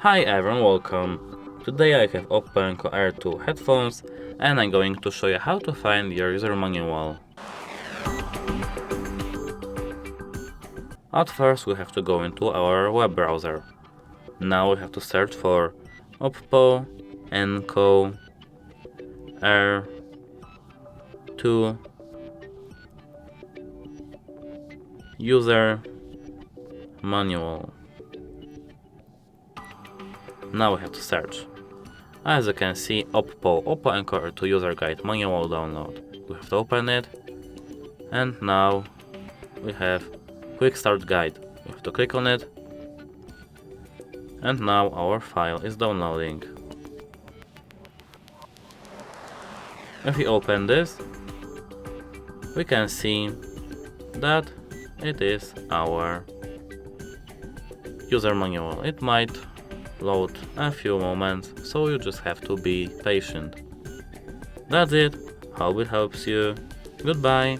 Hi everyone, welcome. Today I have Oppo Enco Air 2 headphones and I'm going to show you how to find your user manual. At first we have to go into our web browser. Now we have to search for Oppo Enco Air 2 user manual. Now we have to search. As you can see, Oppo Enco Air 2 user guide manual download. We have to open it, and now we have quick start guide. We have to click on it, and now our file is downloading. If we open this, we can see that it is our user manual. It might load a few moments, so you just have to be patient. That's it. Hope it helps you. Goodbye.